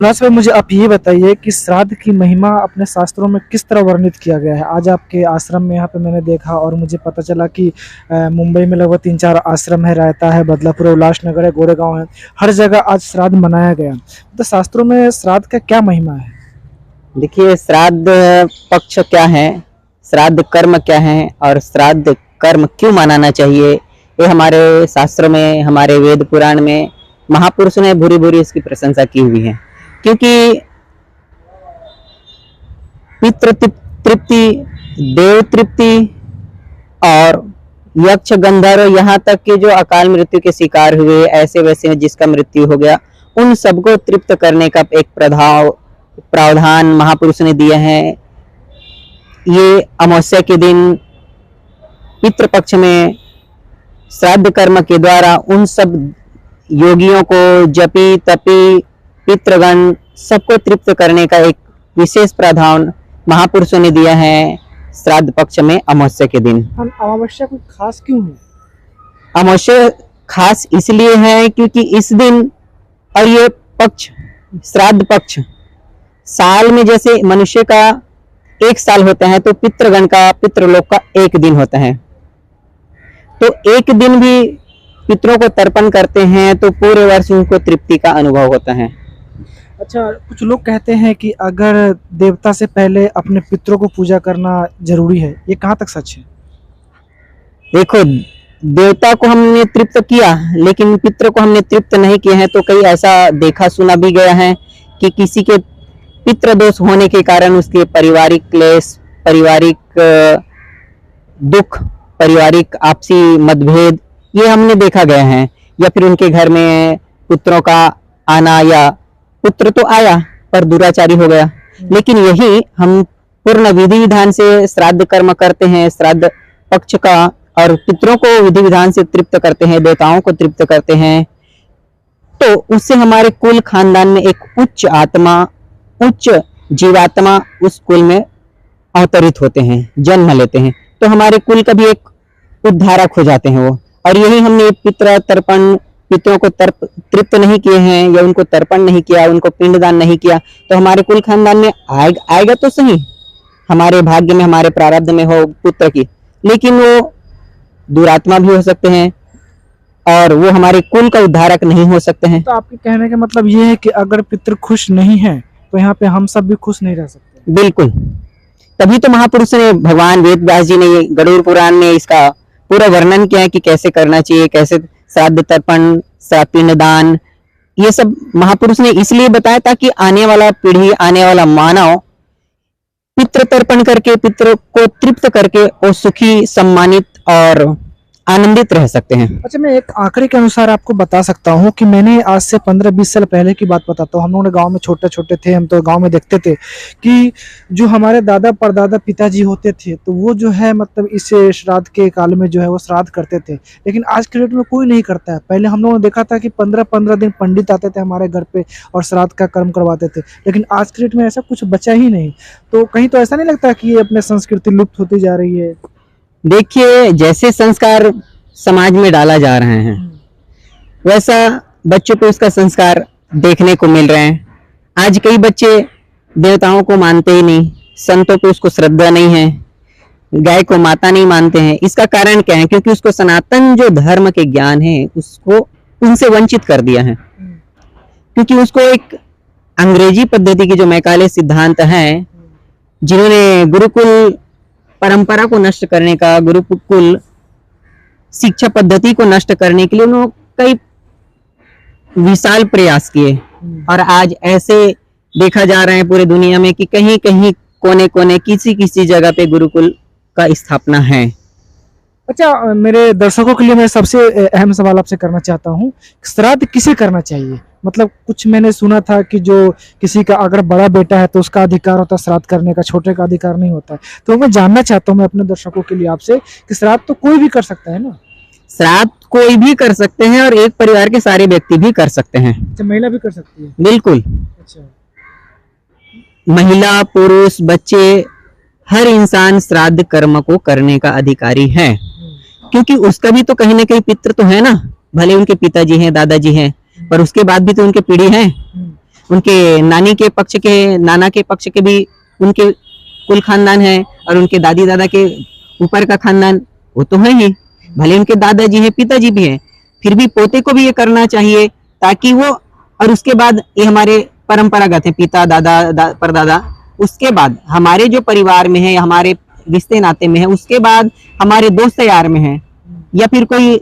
नाथ भाई, मुझे आप ये बताइए कि श्राद्ध की महिमा अपने शास्त्रों में किस तरह वर्णित किया गया है। आज आपके आश्रम में यहाँ पे मैंने देखा और मुझे पता चला कि मुंबई में लगभग 3-4 आश्रम है, रायता है, बदलापुर, उल्लासनगर है, गोरेगांव है। हर जगह आज श्राद्ध मनाया गया। तो शास्त्रों में श्राद्ध का क्या महिमा है? देखिए, श्राद्ध पक्ष क्या है, श्राद्ध कर्म क्या है और श्राद्ध कर्म क्यों मनाना चाहिए, ये हमारे शास्त्रों में, हमारे वेद पुराण में महापुरुषों ने भूरी भूरी इसकी प्रशंसा की हुई है। क्योंकि पितृ तृप्ति, देव तृप्ति और यक्ष गंधर्व, यहाँ तक कि जो अकाल मृत्यु के शिकार हुए, ऐसे वैसे जिसका मृत्यु हो गया, उन सबको तृप्त करने का एक प्रावधान महापुरुष ने दिया है। ये अमावस्या के दिन पितृपक्ष में श्राद्ध कर्म के द्वारा उन सब योगियों को, जपी तपी पितृगण सबको तृप्त करने का एक विशेष प्रावधान महापुरुषों ने दिया है श्राद्ध पक्ष में अमावस्या के दिन। अमावस्या कोई खास क्यों है? अमावस्या खास इसलिए है क्योंकि इस दिन और ये पक्ष, श्राद्ध पक्ष, साल में जैसे मनुष्य का 1 साल होता है तो पितृगण का, पितृलोक का 1 दिन होता है। तो 1 दिन भी पितरों को तर्पण करते हैं तो पूरे वर्ष उनको तृप्ति का अनुभव होता है। अच्छा, कुछ लोग कहते हैं कि अगर देवता से पहले अपने पितरों को पूजा करना जरूरी है, ये कहाँ तक सच है? देखो, देवता को हमने तृप्त किया लेकिन पितरों को हमने तृप्त नहीं किया है, तो कई ऐसा देखा सुना भी गया है कि किसी के पितृ दोष होने के कारण उसके पारिवारिक क्लेश, पारिवारिक दुख, पारिवारिक आपसी मतभेद, ये हमने देखा गया है। या फिर उनके घर में पुत्रों का आना, या पुत्र तो आया पर दुराचारी हो गया। लेकिन यही हम पूर्ण विधि विधान से श्राद्ध कर्म करते हैं, श्राद्ध पक्ष का, और पितरों को विधि विधान से तृप्त करते हैं, देवताओं को तृप्त करते हैं, तो उससे हमारे कुल खानदान में एक उच्च आत्मा, उच्च जीवात्मा उस कुल में अवतरित होते हैं, जन्म लेते हैं। तो हमारे कुल का भी एक उद्धारक हो जाते हैं वो। और यही हमने पितृ तर्पण, पितरों को तृप्त नहीं किए हैं या उनको तर्पण नहीं किया, उनको पिंडदान नहीं किया, तो हमारे कुल खानदान में आएगा तो सही, हमारे भाग्य में, हमारे प्रारब्ध में हो पुत्र की, लेकिन वो दुरात्मा भी हो सकते हैं और वो हमारे कुल का उद्धारक नहीं हो सकते हैं। तो आपके कहने का मतलब ये है कि अगर पितृ खुश नहीं है तो यहाँ पे हम सब भी खुश नहीं रह सकते। बिल्कुल, तभी तो महापुरुष ने, भगवान वेद व्यास जी ने गरुड़ पुराण में इसका पूरा वर्णन किया है कि कैसे करना चाहिए, कैसे श्राद्ध तर्पण, पिंडदान, ये सब महापुरुष ने इसलिए बताया ताकि आने वाला पीढ़ी, आने वाला मानव पितृ तर्पण करके, पितृ को तृप्त करके वो सुखी, सम्मानित और आनंदित रह सकते हैं। अच्छा, मैं एक आंकड़े के अनुसार आपको बता सकता हूँ कि मैंने आज से 15-20 साल पहले की बात बताता हूँ। हम लोगों ने गांव में छोटे छोटे थे, हम तो गांव में देखते थे कि जो हमारे दादा परदादा पिताजी होते थे तो वो जो है मतलब इस श्राद्ध के काल में जो है वो श्राद्ध करते थे। लेकिन आज के डेट में कोई नहीं करता है। पहले हम लोगों ने देखा था कि 15-15 दिन पंडित आते थे हमारे घर पे और श्राद्ध का कर्म करवाते थे, लेकिन आज के डेट में ऐसा कुछ बचा ही नहीं। तो कहीं तो ऐसा नहीं लगता कि ये अपने संस्कृति लुप्त होती जा रही है? देखिए, जैसे संस्कार समाज में डाला जा रहे हैं वैसा बच्चों पे उसका संस्कार देखने को मिल रहे हैं। आज कई बच्चे देवताओं को मानते ही नहीं, संतों पे उसको श्रद्धा नहीं है, गाय को माता नहीं मानते हैं। इसका कारण क्या है? क्योंकि उसको सनातन जो धर्म के ज्ञान है उसको उनसे वंचित कर दिया है। क्योंकि उसको एक अंग्रेजी पद्धति के जो मैकाले सिद्धांत हैं, जिन्होंने गुरुकुल परंपरा को नष्ट करने का, गुरुकुल शिक्षा पद्धति को नष्ट करने के लिए उन्होंने कई विशाल प्रयास किए। और आज ऐसे देखा जा रहा है पूरे दुनिया में कि कहीं कहीं कोने कोने, किसी किसी जगह पे गुरुकुल का स्थापना है। अच्छा, मेरे दर्शकों के लिए मैं सबसे अहम सवाल आपसे करना चाहता हूँ, श्राद्ध किसे करना चाहिए? मतलब कुछ मैंने सुना था कि जो किसी का अगर बड़ा बेटा है तो उसका अधिकार होता है श्राद्ध करने का, छोटे का अधिकार नहीं होता है। तो मैं जानना चाहता हूँ मैं अपने दर्शकों के लिए आपसे कि श्राद्ध तो कोई भी कर सकता है ना? श्राद्ध कोई भी कर सकते हैं और एक परिवार के सारे व्यक्ति भी कर सकते हैं। अच्छा, महिला भी कर सकती है? बिल्कुल। अच्छा, महिला, पुरुष, बच्चे, हर इंसान श्राद्ध कर्म को करने का अधिकारी है। क्योंकि उसका भी तो कहीं ना कहीं पितृ तो है ना, भले उनके पिताजी हैं, दादाजी हैं, पर उसके बाद भी तो उनके पीढ़ी है। उनके नानी के पक्ष के, नाना के पक्ष के भी उनके कुल खानदान है, और उनके दादी दादा के ऊपर का खानदान वो तो है ही, भले उनके दादाजी हैं, पिताजी भी हैं, फिर भी पोते को भी ये करना चाहिए ताकि वो, और उसके बाद ये हमारे परंपरागत है, पिता दादा परदादा, उसके बाद हमारे जो परिवार में है, हमारे रिश्ते नाते में है, उसके बाद हमारे दोस्त यार में है, या फिर कोई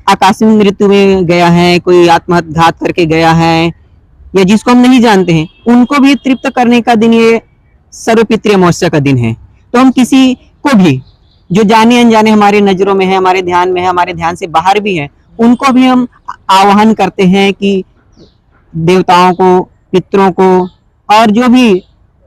आकस्मिक मृत्यु में गया है, कोई आत्मघात करके गया है, या जिसको हम नहीं जानते हैं, उनको भी तृप्त करने का दिन ये सर्वपितृ अमावस्या का दिन है। तो हम किसी को भी जो जाने अनजाने हमारे नजरों में है, हमारे ध्यान में है, हमारे ध्यान से बाहर भी है, उनको भी हम आह्वान करते हैं कि देवताओं को, पितरों को, और जो भी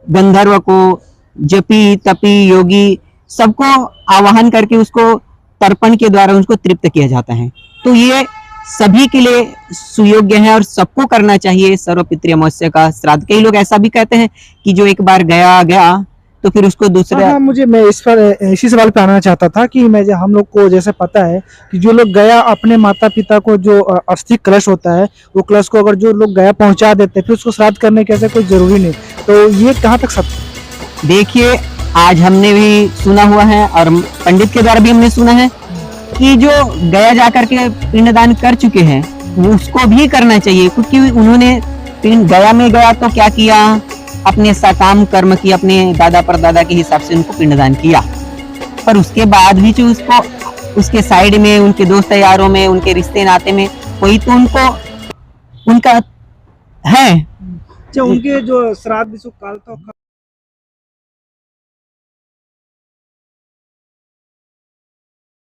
गंधर्व को, जपी तपी योगी, सबको आवाहन करके उसको तर्पण के द्वारा उसको तृप्त किया जाता है। तो ये सभी के लिए सुयोग्य है और सबको करना चाहिए सर्वपितृ अमावस्या का श्राद्ध। कई लोग ऐसा भी कहते हैं कि जो एक बार गया तो फिर उसको दूसरा। हाँ, मैं इस पर इसी सवाल पे आना चाहता था कि हम लोग को जैसे पता है कि जो लोग गया अपने माता पिता को, जो अस्थि कलश होता है, वो कलश को अगर जो लोग गया पहुंचा देते हैं, फिर उसको श्राद्ध करने के ऐसा कोई जरूरी नहीं, तो ये कहाँ तक सत्य? देखिए, आज हमने भी सुना हुआ है और पंडित के द्वारा भी हमने सुना है कि जो गया जाकर के पिंडदान कर चुके हैं वो उसको भी करना चाहिए, क्योंकि उन्होंने गया में गया तो क्या किया, अपने सकाम कर्म की, अपने दादा परदादा के हिसाब से उनको पिंडदान किया, पर उसके बाद भी जो उसको उसके साइड में, उनके दोस्त यारों में, उनके रिश्ते नाते में कोई तो उनको उनका है, उनके जो श्राद्ध काल तो